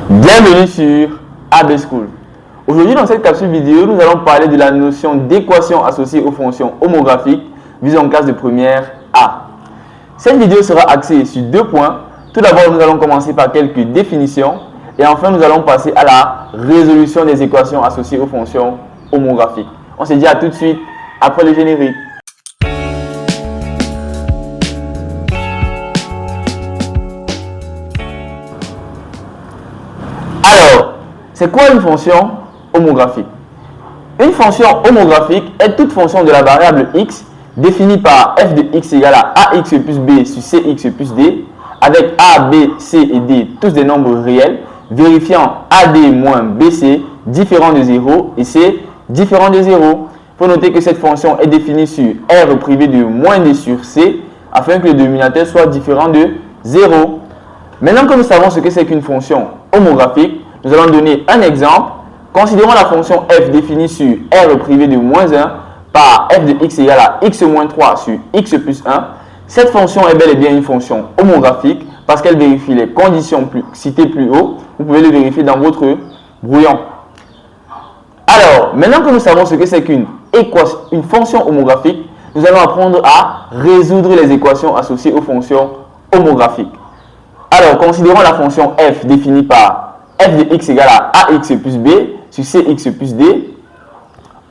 Bienvenue sur AB School. Aujourd'hui, dans cette capsule vidéo, nous allons parler de la notion d'équation associée aux fonctions homographiques visant en classe de première A. Cette vidéo sera axée sur deux points. Tout d'abord, nous allons commencer par quelques définitions et enfin, nous allons passer à la résolution des équations associées aux fonctions homographiques. On se dit à tout de suite après le générique. Alors, c'est quoi une fonction homographique? Une fonction homographique est toute fonction de la variable x définie par f de x égale à ax plus b sur cx plus d avec a, b, c et d tous des nombres réels vérifiant ad moins bc différent de 0 et c différent de 0. Il faut noter que cette fonction est définie sur r privé de moins d sur c afin que le dénominateur soit différent de 0. Maintenant que nous savons ce que c'est qu'une fonction homographique, nous allons donner un exemple. Considérons la fonction f définie sur r privé de moins 1 par f de x égale à x moins 3 sur x plus 1. Cette fonction est bel et bien une fonction homographique parce qu'elle vérifie les conditions citées plus haut. Vous pouvez le vérifier dans votre brouillon. Alors, maintenant que nous savons ce que c'est qu'une fonction homographique, nous allons apprendre à résoudre les équations associées aux fonctions homographiques. Alors, considérons la fonction f définie par f de x égale à ax plus b sur cx plus d.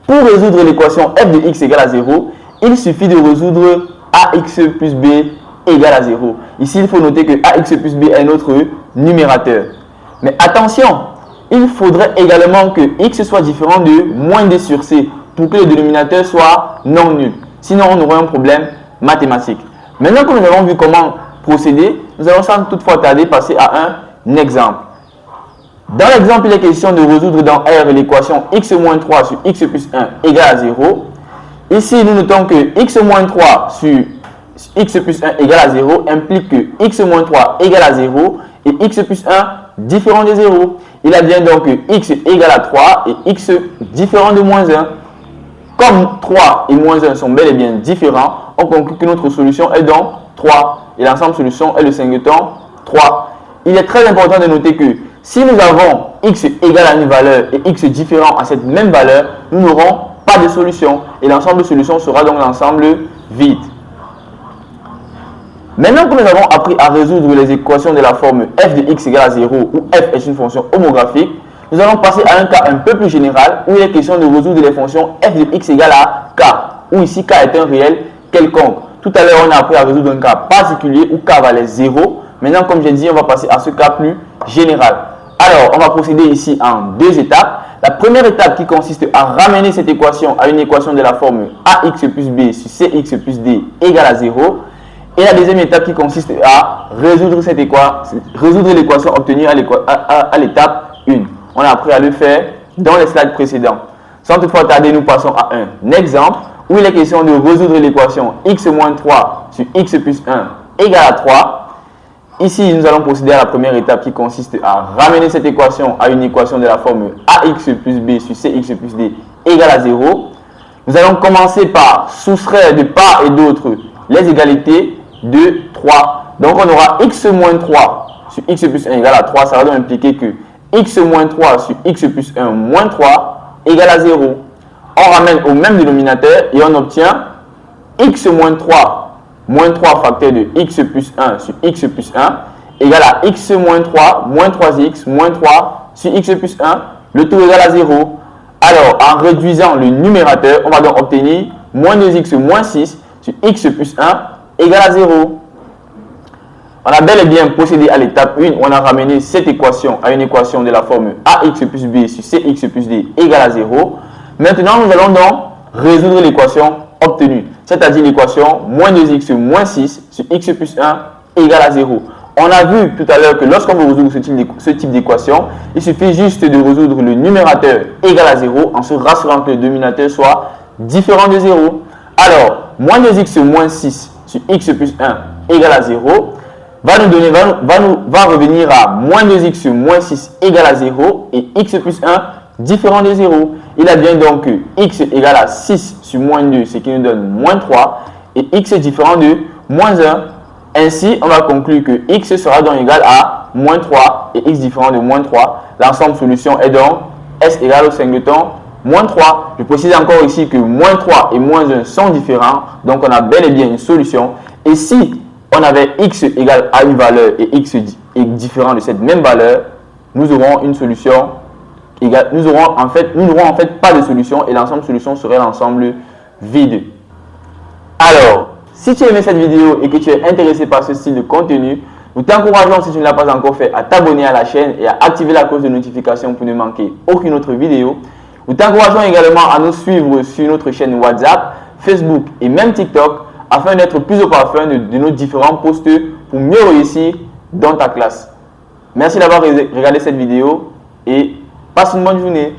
Pour résoudre l'équation f de x égale à 0, il suffit de résoudre ax plus b égale à 0. Ici, il faut noter que ax plus b est notre numérateur. Mais attention, il faudrait également que x soit différent de moins d sur c pour que le dénominateur soit non nul. Sinon, on aurait un problème mathématique. Maintenant que nous avons vu comment procéder, nous allons sans toutefois tarder passer à un exemple. Dans l'exemple, il est question de résoudre dans R l'équation x moins 3 sur x plus 1 égale à 0. Ici, nous notons que x moins 3 sur x plus 1 égale à 0 implique que x moins 3 égale à 0 et x plus 1 différent de 0. Il advient donc que x égale à 3 et x différent de moins 1. Comme 3 et moins 1 sont bel et bien différents, on conclut que notre solution est donc 3. Et l'ensemble solution est le singleton 3. Il est très important de noter que si nous avons x égale à une valeur et x différent à cette même valeur, nous n'aurons pas de solution. Et l'ensemble de solution sera donc l'ensemble vide. Maintenant que nous avons appris à résoudre les équations de la forme f de x égale à 0 où f est une fonction homographique, nous allons passer à un cas un peu plus général où il est question de résoudre les fonctions f de x égale à k, où ici k est un réel quelconque. Tout à l'heure, on a appris à résoudre un cas particulier où k valait 0. Maintenant, comme j'ai dit, on va passer à ce cas plus général. Alors, on va procéder ici en deux étapes. La première étape qui consiste à ramener cette équation à une équation de la forme ax plus b sur cx plus d égale à 0. Et la deuxième étape qui consiste à résoudre l'équation obtenue à l'étape 1. On a appris à le faire dans les slides précédents. Sans toutefois tarder, nous passons à un exemple où il est question de résoudre l'équation x moins 3 sur x plus 1 égale à 3. Ici, nous allons procéder à la première étape qui consiste à ramener cette équation à une équation de la forme ax plus b sur cx plus d égale à 0. Nous allons commencer par soustraire de part et d'autre les égalités de 3. Donc, on aura x moins 3 sur x plus 1 égale à 3. Ça va donc impliquer que x moins 3 sur x plus 1 moins 3 égale à 0. On ramène au même dénominateur et on obtient x moins 3 facteur de x plus 1 sur x plus 1 égale à x moins 3 moins 3x moins 3 sur x plus 1, le tout égale à 0. Alors, en réduisant le numérateur, on va donc obtenir moins 2x moins 6 sur x plus 1 égale à 0. On a bel et bien procédé à l'étape 1, on a ramené cette équation à une équation de la forme ax plus b sur cx plus d égale à 0. Maintenant, nous allons donc résoudre l'équation obtenue, c'est-à-dire l'équation moins 2x moins 6 sur x plus 1 égale à 0. On a vu tout à l'heure que lorsqu'on veut résoudre ce type d'équation, il suffit juste de résoudre le numérateur égal à 0 en se rassurant que le dénominateur soit différent de 0. Alors, moins 2x moins 6 sur x plus 1 égale à 0 va revenir à moins 2x moins 6 égale à 0 et x plus 1 différent de 0. Il advient donc que x égale à 6 sur moins 2, ce qui nous donne moins 3, et x est différent de moins 1. Ainsi, on va conclure que x sera donc égal à moins 3 et x différent de moins 3. L'ensemble solution est donc S égale au singleton moins 3. Je précise encore ici que moins 3 et moins 1 sont différents. Donc, on a bel et bien une solution. Et si on avait x égale à une valeur et x est différent de cette même valeur, nous aurons une solution égale. Nous n'aurons en fait pas de solution et l'ensemble solution serait l'ensemble vide. Alors, si tu as aimé cette vidéo et que tu es intéressé par ce style de contenu, nous t'encourageons, si tu ne l'as pas encore fait, à t'abonner à la chaîne et à activer la cloche de notification pour ne manquer aucune autre vidéo. Nous t'encourageons également à nous suivre sur notre chaîne WhatsApp, Facebook et même TikTok afin d'être plus au parfum de nos différents posts pour mieux réussir dans ta classe. Merci d'avoir regardé cette vidéo et passe une bonne journée.